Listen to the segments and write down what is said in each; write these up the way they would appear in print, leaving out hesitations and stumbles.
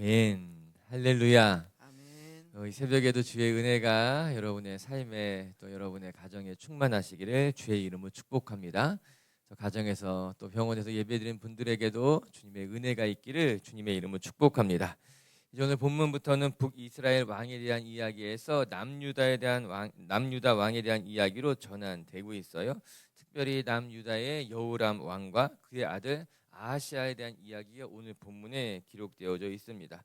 아멘. 할렐루야. 아멘. 이 새벽에도 주의 은혜가 여러분의 삶에 또 여러분의 가정에 충만하시기를 주의 이름으로 축복합니다. 가정에서 또 병원에서 예배드린 분들에게도 주님의 은혜가 있기를 주님의 이름으로 축복합니다. 이제 오늘 본문부터는 북이스라엘 왕에 대한 이야기에서 남유다 왕에 대한 이야기로 전환되고 있어요. 특별히 남유다의 여호람 왕과 그의 아들 아하시아에 대한 이야기가 오늘 본문에 기록되어져 있습니다.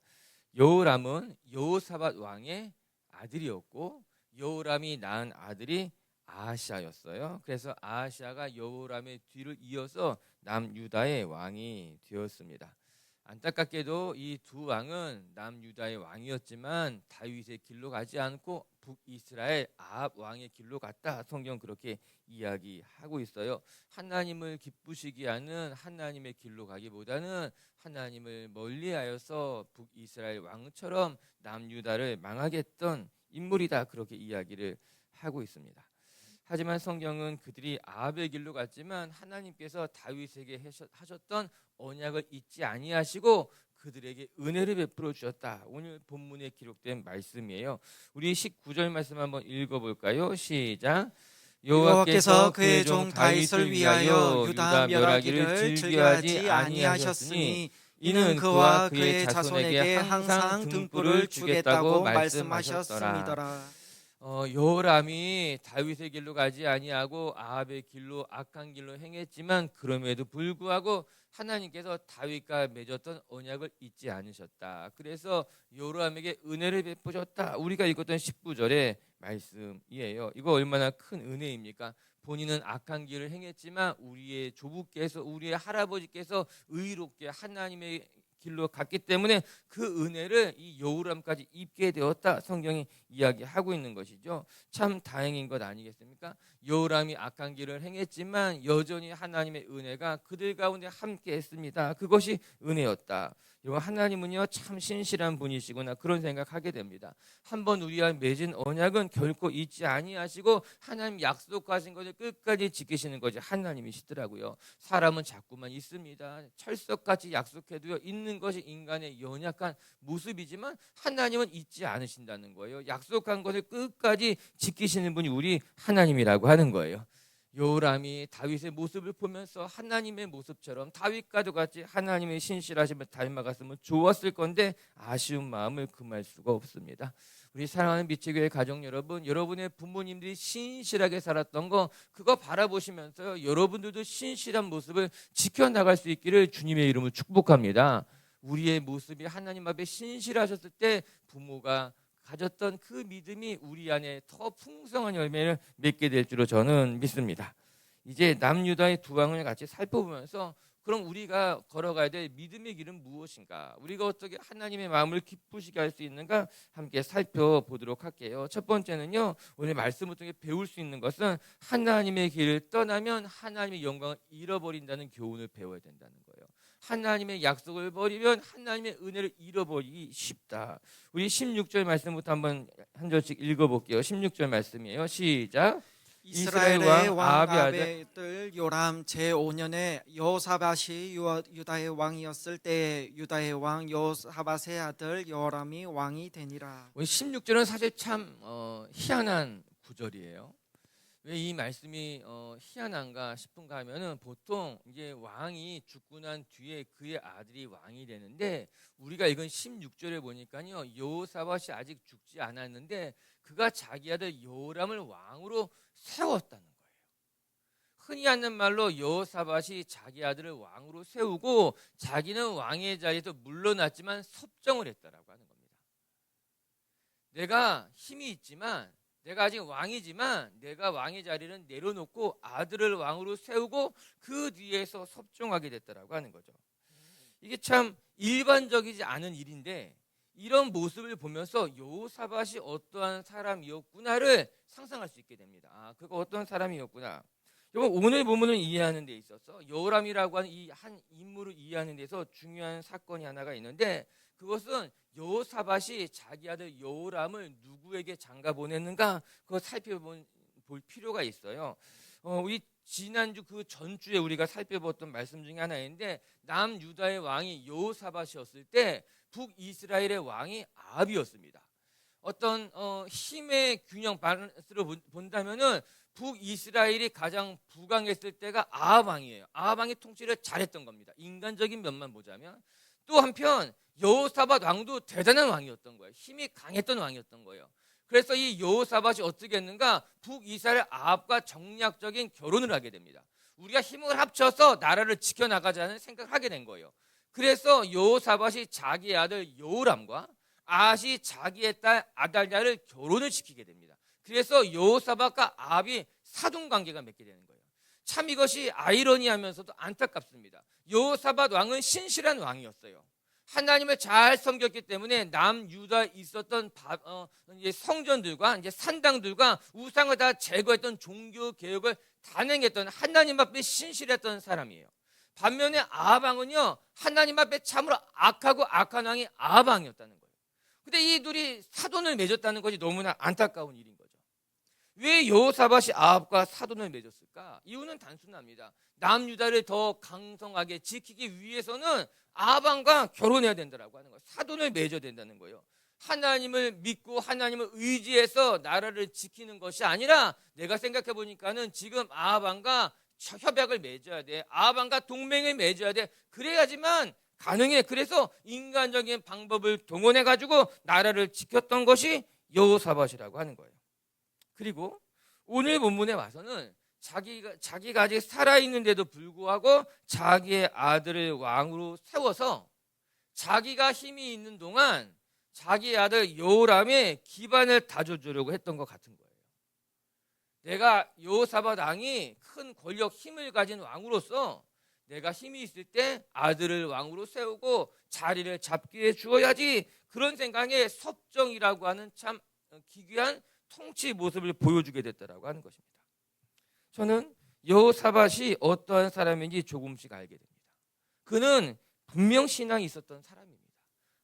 여호람은 여호사밧 왕의 아들이었고 여호람이 낳은 아들이 아하시아였어요. 그래서 아하시아가 여호람의 뒤를 이어서 남유다의 왕이 되었습니다. 안타깝게도 이 두 왕은 남유다의 왕이었지만 다윗의 길로 가지 않고 북이스라엘 아합 왕의 길로 갔다. 성경 그렇게 이야기하고 있어요. 하나님을 기쁘시게 하는 하나님의 길로 가기보다는 하나님을 멀리하여서 북이스라엘 왕처럼 남유다를 망하게 했던 인물이다. 그렇게 이야기를 하고 있습니다. 하지만 성경은 그들이 아합의 길로 갔지만 하나님께서 다윗에게 하셨던 언약을 잊지 아니하시고 그들에게 은혜를 베풀어 주셨다. 오늘 본문에 기록된 말씀이에요. 우리 19절 말씀 한번 읽어볼까요? 시작. 여호와께서 그의 종 다윗을 위하여 유다 멸하기를 즐겨하지 아니하셨으니 이는 그와 그의 자손에게 항상 등불을 주겠다고 말씀하셨음이더라. 여호람이 다윗의 길로 가지 아니하고 아합의 길로 악한 길로 행했지만 그럼에도 불구하고 하나님께서 다윗과 맺었던 언약을 잊지 않으셨다. 그래서 여호람에게 은혜를 베푸셨다. 우리가 읽었던 19절의 말씀이에요. 이거 얼마나 큰 은혜입니까? 본인은 악한 길을 행했지만 우리의 조부께서 우리의 할아버지께서 의롭게 하나님의 길로 갔기 때문에 그 은혜를 이 여호람까지 입게 되었다. 성경이 이야기하고 있는 것이죠. 참 다행인 것 아니겠습니까? 여호람이 악한 길을 행했지만 여전히 하나님의 은혜가 그들 가운데 함께 했습니다. 그것이 은혜였다. 여러분, 하나님은요 참 신실한 분이시구나 그런 생각하게 됩니다. 한번 우리와 맺은 언약은 결코 잊지 아니하시고 하나님 약속하신 것을 끝까지 지키시는 것이 하나님이시더라고요. 사람은 자꾸만 있습니다. 철석같이 약속해도요 있는 것이 인간의 연약한 모습이지만 하나님은 잊지 않으신다는 거예요. 약속한 것을 끝까지 지키시는 분이 우리 하나님이라고 하는 거예요. 여호람이 다윗의 모습을 보면서 하나님의 모습처럼 다윗과도 같이 하나님의 신실하심을 닮아갔으면 좋았을 건데 아쉬운 마음을 금할 수가 없습니다. 우리 사랑하는 미치교회 가족 여러분, 여러분의 부모님들이 신실하게 살았던 거 그거 바라보시면서 여러분들도 신실한 모습을 지켜나갈 수 있기를 주님의 이름으로 축복합니다. 우리의 모습이 하나님 앞에 신실하셨을 때 부모가 가졌던 그 믿음이 우리 안에 더 풍성한 열매를 맺게 될 줄로 저는 믿습니다. 이제 남유다의 두 왕을 같이 살펴보면서 그럼 우리가 걸어가야 될 믿음의 길은 무엇인가? 우리가 어떻게 하나님의 마음을 기쁘시게 할 수 있는가? 함께 살펴보도록 할게요. 첫 번째는요. 오늘 말씀을 통해 배울 수 있는 것은 하나님의 길을 떠나면 하나님의 영광을 잃어버린다는 교훈을 배워야 된다는 거예요. 하나님의 약속을 버리면 하나님의 은혜를 잃어버리기 쉽다. 우리 16절 말씀부터 한번 한 절씩 읽어볼게요. 16절 말씀이에요. 시작. 이스라엘의 왕 아합의 아들 요람 제5년에 여호사밧이 유다의 왕이었을 때 유다의 왕 여호사밧의 아들 여호람이 왕이 되니라. 16절은 사실 참 희한한 구절이에요. 왜 이 말씀이 희한한가 싶은가 하면은 보통 이제 왕이 죽고 난 뒤에 그의 아들이 왕이 되는데 우리가 읽은 16절에 보니까요 여호사밧이 아직 죽지 않았는데 그가 자기 아들 여호람을 왕으로 세웠다는 거예요. 흔히 하는 말로 여호사밧이 자기 아들을 왕으로 세우고 자기는 왕의 자리에서 물러났지만 섭정을 했다라고 하는 겁니다. 내가 힘이 있지만 내가 아직 왕이지만 내가 왕의 자리는 내려놓고 아들을 왕으로 세우고 그 뒤에서 섭종하게 됐다라고 하는 거죠. 이게 참 일반적이지 않은 일인데 이런 모습을 보면서 여호사밧이 어떠한 사람이었구나를 상상할 수 있게 됩니다. 아, 그가 어떤 사람이었구나. 오늘 본문을 이해하는 데 있어서 여호람이라고 하는 이 한 인물을 이해하는 데서 중요한 사건이 하나가 있는데 그것은 여호사밧이 자기 아들 여호람을 누구에게 장가 보냈는가 그거 살펴볼 필요가 있어요. 우리 지난주 그 전주에 우리가 살펴봤던 말씀 중에 하나인데 남유다의 왕이 여호사밧이었을 때 북이스라엘의 왕이 아합이었습니다. 어떤 힘의 균형 밸런스로 본다면은 북이스라엘이 가장 부강했을 때가 아합 왕이에요. 아합 왕이 통치를 잘했던 겁니다. 인간적인 면만 보자면. 또 한편 여호사밧 왕도 대단한 왕이었던 거예요. 힘이 강했던 왕이었던 거예요. 그래서 이 여호사밧이 어떻게 했는가? 북이스라엘 아합과 정략적인 결혼을 하게 됩니다. 우리가 힘을 합쳐서 나라를 지켜나가자는 생각을 하게 된 거예요. 그래서 여호사밧이 자기의 아들 여호람과 아합이 자기의 딸 아달랴를 결혼을 시키게 됩니다. 그래서 여호사밧과 아합이 사돈관계가 맺게 되는 거예요. 참 이것이 아이러니하면서도 안타깝습니다. 여호사밧 왕은 신실한 왕이었어요. 하나님을 잘 섬겼기 때문에 남유다에 있었던 성전들과 이제 산당들과 우상을 다 제거했던 종교 개혁을 단행했던 하나님 앞에 신실했던 사람이에요. 반면에 아합 왕은요, 하나님 앞에 참으로 악하고 악한 왕이 아합 왕이었다는 거예요. 근데 이 둘이 사돈을 맺었다는 것이 너무나 안타까운 일인 거죠. 왜 여호사밧이 아합과 사돈을 맺었을까? 이유는 단순합니다. 남유다를 더 강성하게 지키기 위해서는 아합 왕과 결혼해야 된다라고 하는 거예요. 사돈을 맺어야 된다는 거예요. 하나님을 믿고 하나님을 의지해서 나라를 지키는 것이 아니라 내가 생각해 보니까는 지금 아합 왕과 협약을 맺어야 돼. 아합 왕과 동맹을 맺어야 돼. 그래야지만 가능해. 그래서 인간적인 방법을 동원해 가지고 나라를 지켰던 것이 여호사밧이라고 하는 거예요. 그리고 오늘 본문에 와서는 자기가 아직 살아있는데도 불구하고 자기의 아들을 왕으로 세워서 자기가 힘이 있는 동안 자기의 아들 여호람의 기반을 다져주려고 했던 것 같은 거예요. 내가 여호사밧 왕이 큰 권력 힘을 가진 왕으로서 내가 힘이 있을 때 아들을 왕으로 세우고 자리를 잡게 해주어야지, 그런 생각에 섭정이라고 하는 참 기괴한 통치 모습을 보여주게 됐다라고 하는 것입니다. 저는 여호사밧이 어떠한 사람인지 조금씩 알게 됩니다. 그는 분명 신앙이 있었던 사람입니다.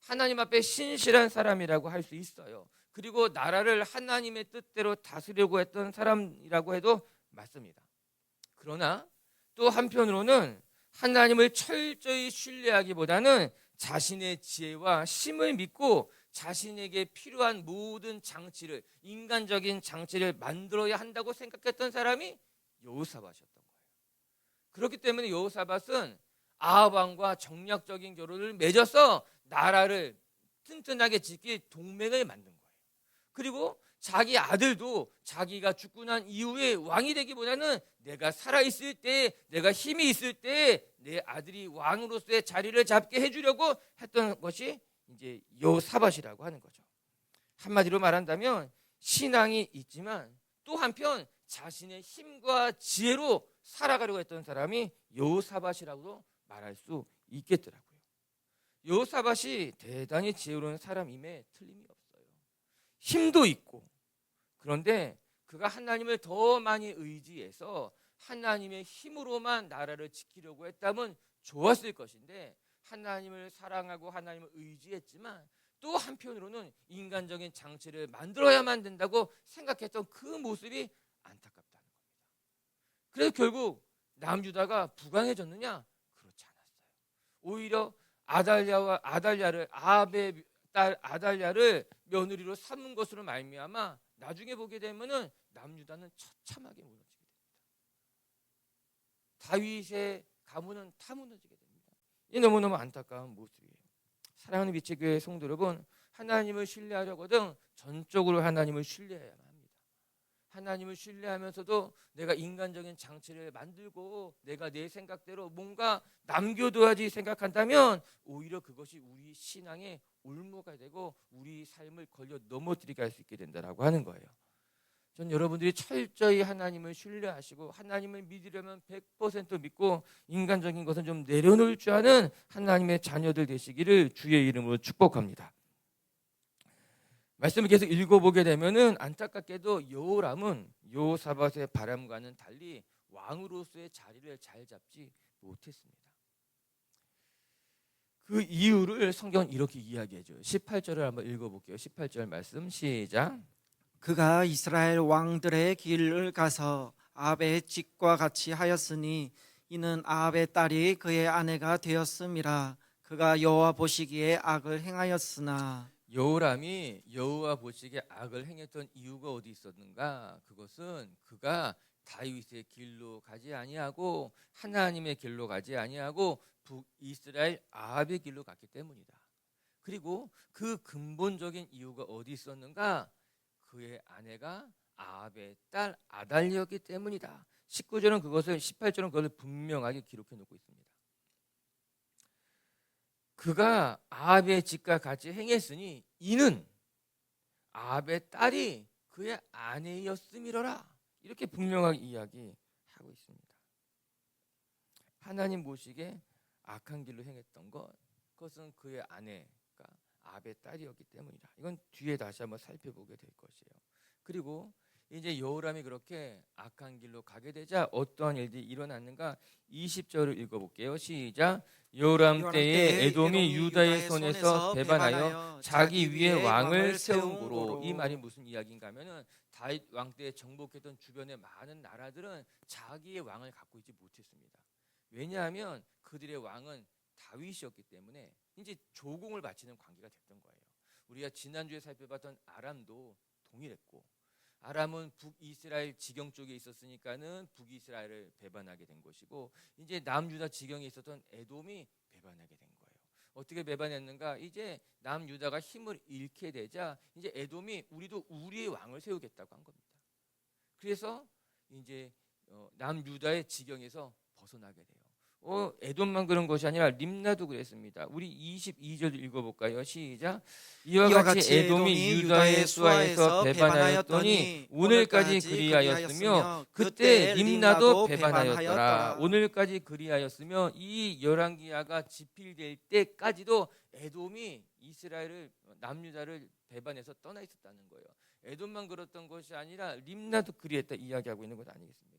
하나님 앞에 신실한 사람이라고 할 수 있어요. 그리고 나라를 하나님의 뜻대로 다스리려고 했던 사람이라고 해도 맞습니다. 그러나 또 한편으로는 하나님을 철저히 신뢰하기보다는 자신의 지혜와 힘을 믿고 자신에게 필요한 모든 장치를, 인간적인 장치를 만들어야 한다고 생각했던 사람이 여호사밧이었던 거예요. 그렇기 때문에 여호사밧은 아합 왕과 정략적인 결혼을 맺어서 나라를 튼튼하게 지킬 동맹을 만든 거예요. 그리고 자기 아들도 자기가 죽고 난 이후에 왕이 되기보다는 내가 살아있을 때, 내가 힘이 있을 때 내 아들이 왕으로서의 자리를 잡게 해주려고 했던 것이 이제 여호사밧이라고 하는 거죠. 한마디로 말한다면 신앙이 있지만 또 한편 자신의 힘과 지혜로 살아가려고 했던 사람이 여호사밧이라고도 말할 수 있겠더라고요. 여호사밧이 대단히 지혜로운 사람임에 틀림이 없어요. 힘도 있고, 그런데 그가 하나님을 더 많이 의지해서 하나님의 힘으로만 나라를 지키려고 했다면 좋았을 것인데, 하나님을 사랑하고 하나님을 의지했지만 또 한편으로는 인간적인 장치를 만들어야만 된다고 생각했던 그 모습이 안타깝다는 겁니다. 그래서 결국 남유다가 부강해졌느냐? 그렇지 않았어요. 오히려 아달랴를, 아합의 딸 아달랴를 며느리로 삼은 것으로 말미암아 나중에 보게 되면은 남유다는 처참하게 무너지게 됩니다. 다윗의 가문은 다 무너지게 됩니다. 이 너무너무 안타까운 모습이에요. 사랑하는 비치교회 성도 여러분, 하나님을 신뢰하려거든 전적으로 하나님을 신뢰해야만 합니다. 하나님을 신뢰하면서도 내가 인간적인 장치를 만들고 내가 내 생각대로 뭔가 남겨둬야지 생각한다면 오히려 그것이 우리 신앙의 올무가 되고 우리 삶을 걸려 넘어뜨리게 할 수 있게 된다라고 하는 거예요. 전 여러분들이 철저히 하나님을 신뢰하시고 하나님을 믿으려면 100% 믿고 인간적인 것은 좀 내려놓을 줄 아는 하나님의 자녀들 되시기를 주의 이름으로 축복합니다. 말씀을 계속 읽어보게 되면은 안타깝게도 여호람은 여호사밧의 바람과는 달리 왕으로서의 자리를 잘 잡지 못했습니다. 그 이유를 성경은 이렇게 이야기해줘요. 18절을 한번 읽어볼게요. 18절 말씀 시작. 그가 이스라엘 왕들의 길을 가서 아합의 집과 같이 하였으니 이는 아합의 딸이 그의 아내가 되었음이라. 그가 여호와 보시기에 악을 행하였으나 여호람이 여호와 보시기에 악을 행했던 이유가 어디 있었는가? 그것은 그가 다윗의 길로 가지 아니하고 하나님의 길로 가지 아니하고 북이스라엘 아합의 길로 갔기 때문이다. 그리고 그 근본적인 이유가 어디 있었는가? 그의 아내가 아합의 딸 아달리였기 때문이다. 19절은 그것을 18절은 그것을 분명하게 기록해 놓고 있습니다. 그가 아합의 집과 같이 행했으니 이는 아합의 딸이 그의 아내였음이로라. 이렇게 분명하게 이야기하고 있습니다. 하나님 보시기에 악한 길로 행했던 것, 그것은 그의 아내가 아합의 딸이었기 때문이다. 이건 뒤에 다시 한번 살펴보게 될 것이에요. 그리고 이제 여호람이 그렇게 악한 길로 가게 되자 어떠한 일들이 일어났는가? 20절을 읽어볼게요. 시작. 여호람 때에 에돔이 유다의 손에서 배반하여 자기 위에 왕을 세운 고로. 이 말이 무슨 이야기인가 하면은 다윗 왕 때 정복했던 주변의 많은 나라들은 자기의 왕을 갖고 있지 못했습니다. 왜냐하면 그들의 왕은 다윗이었기 때문에 이제 조공을 바치는 관계가 됐던 거예요. 우리가 지난주에 살펴봤던 아람도 동일했고, 아람은 북이스라엘 지경 쪽에 있었으니까는 북이스라엘을 배반하게 된 것이고, 이제 남유다 지경에 있었던 에돔이 배반하게 된 거예요. 어떻게 배반했는가? 이제 남유다가 힘을 잃게 되자 이제 에돔이 우리도 우리의 왕을 세우겠다고 한 겁니다. 그래서 이제 남유다의 지경에서 벗어나게 돼요. 에돔만 그런 것이 아니라 림나도 그랬습니다. 우리 22절 읽어볼까요? 시작. 이와 같이 에돔이 유다의 수하에서 배반하였더니 오늘까지 그리하였으며 그때 림나도 배반하였더라. 오늘까지 그리하였으며 이 열왕기야가 집필될 때까지도 에돔이 이스라엘을 남유다를 배반해서 떠나 있었다는 거예요. 에돔만 그랬던 것이 아니라 림나도 그리했다 이야기하고 있는 것 아니겠습니까?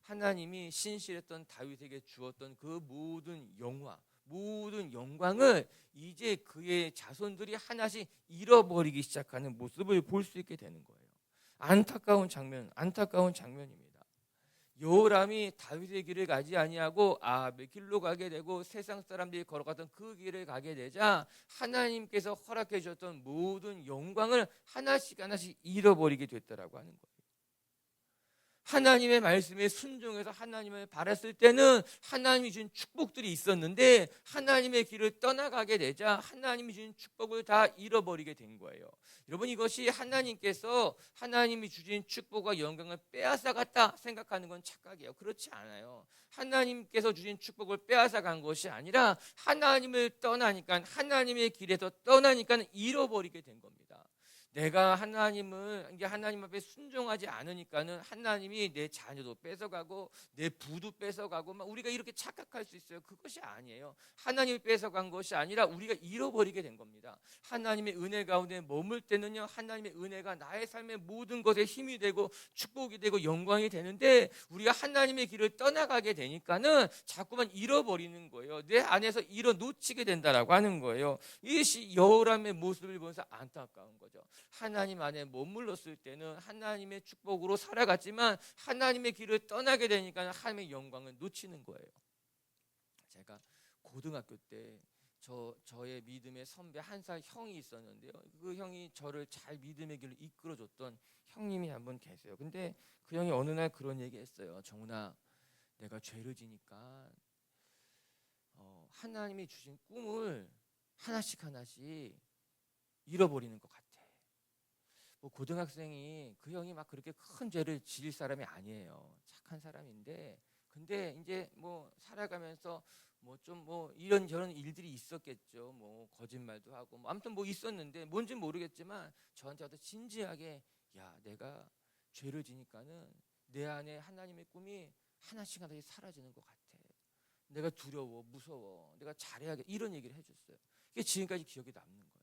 하나님이 신실했던 다윗에게 주었던 그 모든 영화, 모든 영광을 이제 그의 자손들이 하나씩 잃어버리기 시작하는 모습을 볼 수 있게 되는 거예요. 안타까운 장면입니다. 여호람이 다윗의 길을 가지 아니하고 아합의 길로 가게 되고 세상 사람들이 걸어갔던 그 길을 가게 되자 하나님께서 허락해 주셨던 모든 영광을 하나씩 잃어버리게 됐다라고 하는 거예요. 하나님의 말씀에 순종해서 하나님을 바랐을 때는 하나님이 주신 축복들이 있었는데 하나님의 길을 떠나가게 되자 하나님이 주신 축복을 다 잃어버리게 된 거예요. 여러분, 이것이 하나님께서 하나님이 주신 축복과 영광을 빼앗아갔다 생각하는 건 착각이에요. 그렇지 않아요. 하나님께서 주신 축복을 빼앗아간 것이 아니라 하나님을 떠나니까, 하나님의 길에서 떠나니까 잃어버리게 된 겁니다. 내가 하나님 앞에 순종하지 않으니까는 하나님이 내 자녀도 뺏어가고 내 부도 뺏어가고 막 우리가 이렇게 착각할 수 있어요. 그것이 아니에요. 하나님이 뺏어간 것이 아니라 우리가 잃어버리게 된 겁니다. 하나님의 은혜 가운데 머물 때는요, 하나님의 은혜가 나의 삶의 모든 것에 힘이 되고 축복이 되고 영광이 되는데 우리가 하나님의 길을 떠나가게 되니까는 자꾸만 잃어버리는 거예요. 내 안에서 놓치게 된다라고 하는 거예요. 이것이 여호람의 모습을 보면서 안타까운 거죠. 하나님 안에 머물렀을 때는 하나님의 축복으로 살아갔지만 하나님의 길을 떠나게 되니까 하나님의 영광을 놓치는 거예요. 제가 고등학교 때 저의 믿음의 선배 한 살 형이 있었는데요. 그 형이 저를 잘 믿음의 길로 이끌어줬던 형님이 한 분 계세요. 근데 그 형이 어느 날 그런 얘기 했어요. 정훈아, 내가 죄를 지니까 하나님이 주신 꿈을 하나씩 잃어버리는 것 같아. 고등학생이, 그 형이 막 그렇게 큰 죄를 지을 사람이 아니에요. 착한 사람인데, 근데 이제 살아가면서 이런저런 일들이 있었겠죠. 거짓말도 하고 아무튼 있었는데 뭔지 모르겠지만 저한테 와서 진지하게, 야, 내가 죄를 지니까는 내 안에 하나님의 꿈이 하나씩 사라지는 것 같아. 내가 두려워, 무서워, 내가 잘해야겠다, 이런 얘기를 해줬어요. 이게 지금까지 기억에 남는 거예요.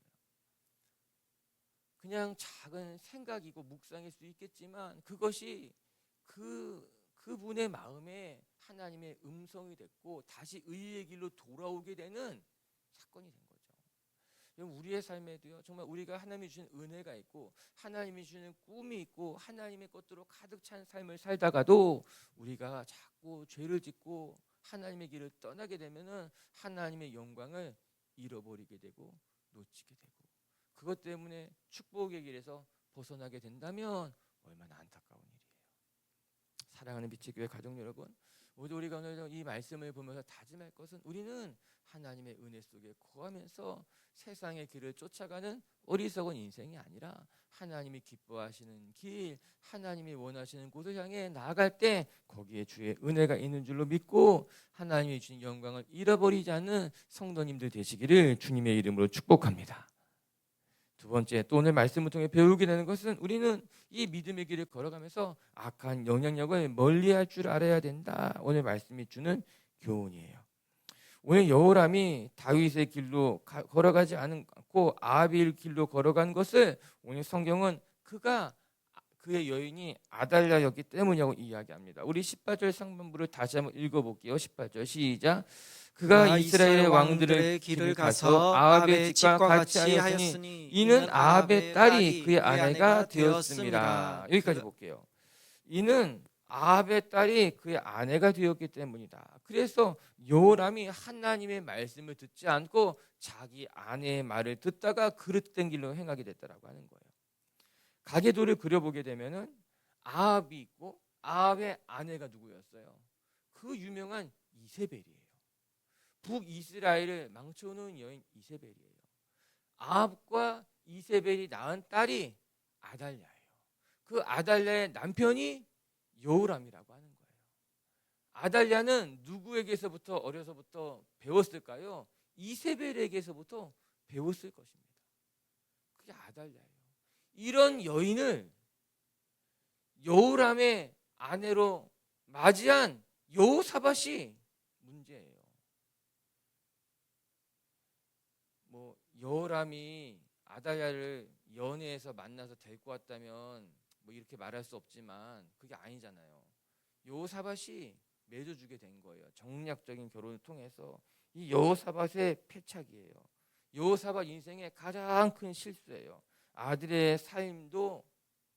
그냥 작은 생각이고 묵상일 수 있겠지만 그것이 그분의 마음에 하나님의 음성이 됐고 다시 의의 길로 돌아오게 되는 사건이 된 거죠. 우리의 삶에도요, 정말 우리가 하나님이 주신 은혜가 있고 하나님이 주시는 꿈이 있고 하나님의 것들로 가득 찬 삶을 살다가도 우리가 자꾸 죄를 짓고 하나님의 길을 떠나게 되면은 하나님의 영광을 잃어버리게 되고 놓치게 되고, 그것 때문에 축복의 길에서 벗어나게 된다면 얼마나 안타까운 일이에요. 사랑하는 빛의 교회 가족 여러분, 모두 우리가 오늘 이 말씀을 보면서 다짐할 것은, 우리는 하나님의 은혜 속에 거하면서 세상의 길을 쫓아가는 어리석은 인생이 아니라 하나님이 기뻐하시는 길, 하나님이 원하시는 곳을 향해 나아갈 때 거기에 주의 은혜가 있는 줄로 믿고 하나님이 주신 영광을 잃어버리지 않는 성도님들 되시기를 주님의 이름으로 축복합니다. 두 번째, 또 오늘 말씀을 통해 배우게 되는 것은, 우리는 이 믿음의 길을 걸어가면서 악한 영향력을 멀리할 줄 알아야 된다. 오늘 말씀이 주는 교훈이에요. 오늘 여호람이 다윗의 길로 걸어가지 않고 아합의 길로 걸어간 것을 오늘 성경은 그의 여인이 아달랴였기 때문이라고 이야기합니다. 우리 18절 상반부를 다시 한번 읽어볼게요. 18절 시작. 그가 이스라엘의 왕들의 길을 가서 아합의 집과 같이 하였으니 이는 아합의 딸이 그의 아내가 되었습니다. 여기까지 볼게요. 이는 아합의 딸이 그의 아내가 되었기 때문이다. 그래서 여호람이 하나님의 말씀을 듣지 않고 자기 아내의 말을 듣다가 그릇된 길로 행하게 됐다라고 하는 거예요. 가계도를 그려보게 되면은 아합이 있고 아합의 아내가 누구였어요? 그 유명한 이세벨이에요. 북이스라엘을 망쳐놓은 여인 이세벨이에요. 아합과 이세벨이 낳은 딸이 아달랴예요. 그 아달랴의 남편이 여호람이라고 하는 거예요. 아달랴는 누구에게서부터 어려서부터 배웠을까요? 이세벨에게서부터 배웠을 것입니다. 그게 아달랴예요. 이런 여인을 여호람의 아내로 맞이한 여호사밧이 문제예요. 여호람이 아달랴를 연애해서 만나서 데리고 왔다면 이렇게 말할 수 없지만 그게 아니잖아요. 여호사밧이 맺어주게 된 거예요. 정략적인 결혼을 통해서. 이 여호사밧의 패착이에요. 여호사밧 인생의 가장 큰 실수예요. 아들의 삶도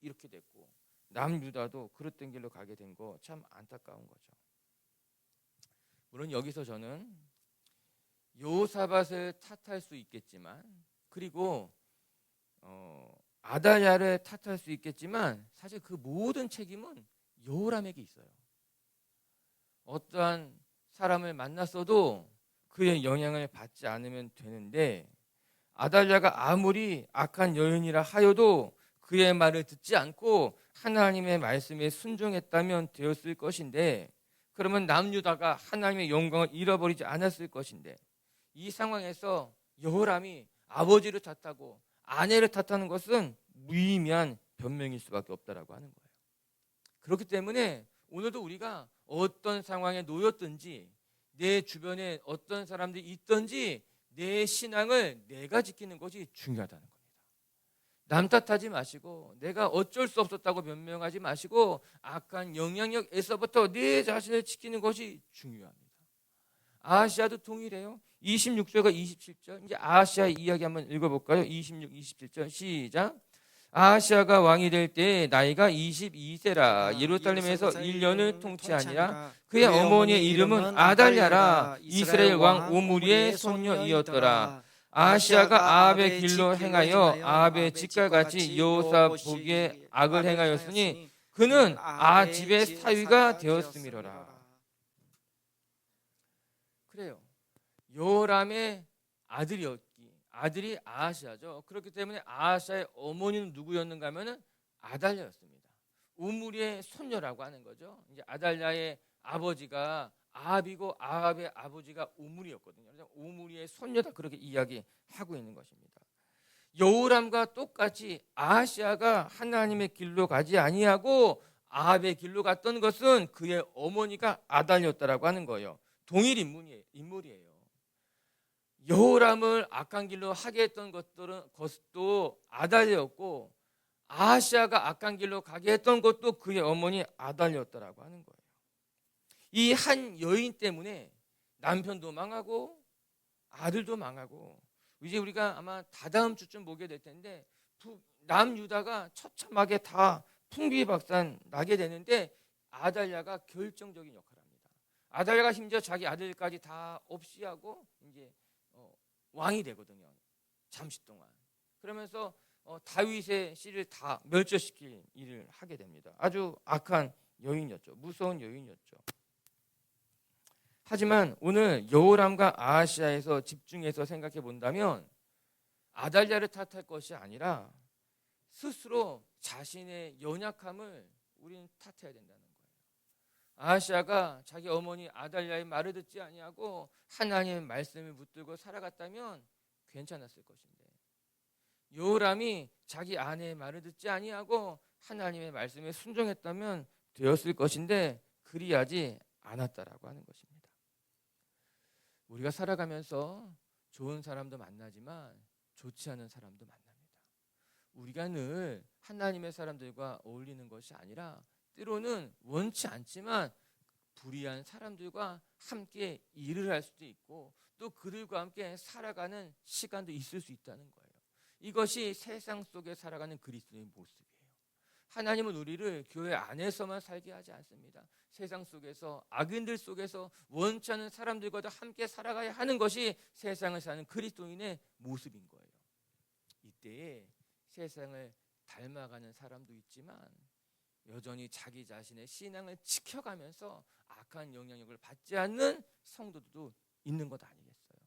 이렇게 됐고 남유다도 그릇된 길로 가게 된 거 참 안타까운 거죠. 물론 여기서 저는 여호사밧을 탓할 수 있겠지만, 그리고 아달랴를 탓할 수 있겠지만, 사실 그 모든 책임은 여호람에게 있어요. 어떠한 사람을 만났어도 그의 영향을 받지 않으면 되는데, 아달랴가 아무리 악한 여인이라 하여도 그의 말을 듣지 않고 하나님의 말씀에 순종했다면 되었을 것인데, 그러면 남유다가 하나님의 영광을 잃어버리지 않았을 것인데, 이 상황에서 여호람이 아버지를 탓하고 아내를 탓하는 것은 무의미한 변명일 수밖에 없다라고 하는 거예요. 그렇기 때문에 오늘도 우리가 어떤 상황에 놓였든지, 내 주변에 어떤 사람들이 있든지 내 신앙을 내가 지키는 것이 중요하다는 겁니다. 남 탓하지 마시고, 내가 어쩔 수 없었다고 변명하지 마시고, 악한 영향력에서부터 내 자신을 지키는 것이 중요합니다. 아하시아도 동일해요. 26절과 27절, 이제 아하시아 이야기 한번 읽어볼까요? 26, 27절 시작. 아하시아가 왕이 될 때 나이가 22세라 예루살렘에서 1년을 통치하니라. 그의 어머니의 이름은 아달랴라. 이스라엘 왕 오므리의 손녀이었더라. 아하시아가 아합의 길로 행하여 아합의 집과 같이 여호사 보기에 악을 행하였으니 그는 아집의 사위가 되었음이로라. 그래요. 여호람의 아들이 아하시아죠. 그렇기 때문에 아하시아의 어머니는 누구였는가 하면은 아달랴였습니다. 오므리의 손녀라고 하는 거죠. 이제 아달랴의 아버지가 아합이고 아합의 아버지가 오므리였거든요. 그래서 오므리의 손녀다, 그렇게 이야기하고 있는 것입니다. 여호람과 똑같이 아하시아가 하나님의 길로 가지 아니하고 아합의 길로 갔던 것은 그의 어머니가 아달랴였다라고 하는 거예요. 동일 인물이에요. 여호람을 악한 길로 하게 했던 것도 아달랴였고, 아하시아가 악한 길로 가게 했던 것도 그의 어머니 아달랴였다라고 하는 거예요. 이 한 여인 때문에 남편도 망하고 아들도 망하고, 이제 우리가 아마 다다음 주쯤 보게 될 텐데 남유다가 처참하게 다 풍비박산 나게 되는데 아달랴가 결정적인 역할을 합니다. 아달랴가 심지어 자기 아들까지 다 없이 하고 이제 왕이 되거든요. 잠시 동안. 그러면서 다윗의 씨를 다 멸절시킬 일을 하게 됩니다. 아주 악한 여인이었죠. 무서운 여인이었죠. 하지만 오늘 여호람과 아하시야에서 집중해서 생각해 본다면 아달랴를 탓할 것이 아니라 스스로 자신의 연약함을 우리는 탓해야 된다는 거예요. 아하시야가 자기 어머니 아달랴의 말을 듣지 아니하고 하나님의 말씀을 붙들고 살아갔다면 괜찮았을 것인데, 여호람이 자기 아내의 말을 듣지 아니하고 하나님의 말씀에 순종했다면 되었을 것인데 그리하지 않았다라고 하는 것입니다. 우리가 살아가면서 좋은 사람도 만나지만 좋지 않은 사람도 만납니다. 우리가 늘 하나님의 사람들과 어울리는 것이 아니라 때로는 원치 않지만 불의한 사람들과 함께 일을 할 수도 있고 또 그들과 함께 살아가는 시간도 있을 수 있다는 거예요. 이것이 세상 속에 살아가는 그리스도의 모습이에요. 하나님은 우리를 교회 안에서만 살게 하지 않습니다. 세상 속에서, 악인들 속에서 원치 않은 사람들과도 함께 살아가야 하는 것이 세상을 사는 그리스도인의 모습인 거예요. 이때에 세상을 닮아가는 사람도 있지만 여전히 자기 자신의 신앙을 지켜가면서 악한 영향력을 받지 않는 성도들도 있는 것 아니겠어요?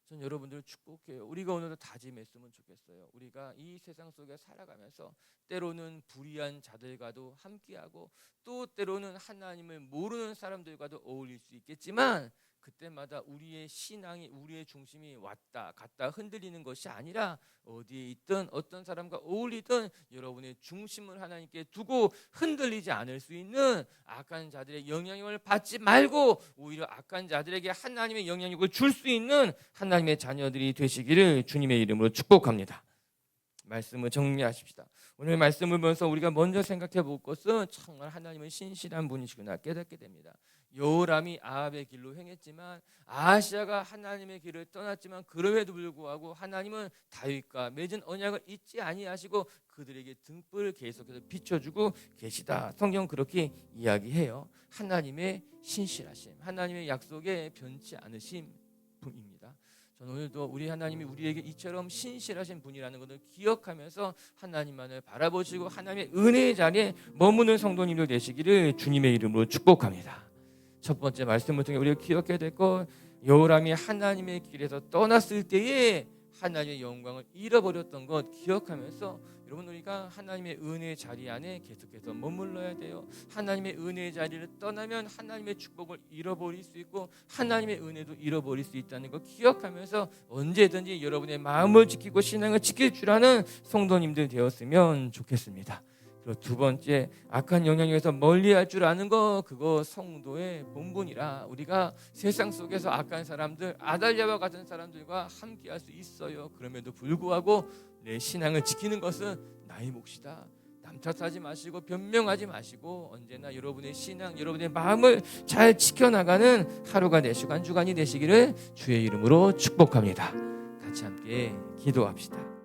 전 여러분들을 축복해요. 우리가 오늘도 다짐했으면 좋겠어요. 우리가 이 세상 속에 살아가면서 때로는 불의한 자들과도 함께하고 또 때로는 하나님을 모르는 사람들과도 어울릴 수 있겠지만 그때마다 우리의 신앙이, 우리의 중심이 왔다 갔다 흔들리는 것이 아니라 어디에 있든 어떤 사람과 어울리든 여러분의 중심을 하나님께 두고 흔들리지 않을 수 있는 악한 자들의 영향력을 받지 말고 오히려 악한 자들에게 하나님의 영향력을 줄 수 있는 하나님의 자녀들이 되시기를 주님의 이름으로 축복합니다. 말씀을 정리하십시다. 오늘 말씀을 보면서 우리가 먼저 생각해 볼 것은 정말 하나님은 신실한 분이시구나 깨닫게 됩니다. 여호람이 아합의 길로 행했지만 아하시야가 하나님의 길을 떠났지만 그럼에도 불구하고 하나님은 다윗과 맺은 언약을 잊지 아니하시고 그들에게 등불을 계속해서 비춰주고 계시다. 성경 그렇게 이야기해요. 하나님의 신실하심, 하나님의 약속에 변치 않으심 분입니다. 저는 오늘도 우리 하나님이 우리에게 이처럼 신실하신 분이라는 것을 기억하면서 하나님만을 바라보시고 하나님의 은혜의 자리에 머무는 성도님들 되시기를 주님의 이름으로 축복합니다. 첫 번째 말씀을 통해 우리가 기억해야 될 것, 여호람이 하나님의 길에서 떠났을 때에 하나님의 영광을 잃어버렸던 것 기억하면서 여러분 우리가 하나님의 은혜의 자리 안에 계속해서 머물러야 돼요. 하나님의 은혜의 자리를 떠나면 하나님의 축복을 잃어버릴 수 있고 하나님의 은혜도 잃어버릴 수 있다는 것 기억하면서 언제든지 여러분의 마음을 지키고 신앙을 지킬 줄 아는 성도님들 되었으면 좋겠습니다. 그리고 두 번째, 악한 영향력에서 멀리할 줄 아는 거, 그거 성도의 본분이라 우리가 세상 속에서 악한 사람들, 아달랴와 같은 사람들과 함께할 수 있어요. 그럼에도 불구하고 내 신앙을 지키는 것은 나의 몫이다. 남 탓하지 마시고 변명하지 마시고 언제나 여러분의 신앙, 여러분의 마음을 잘 지켜나가는 하루가 되시고 한 주간이 되시기를 주의 이름으로 축복합니다. 같이 함께 기도합시다.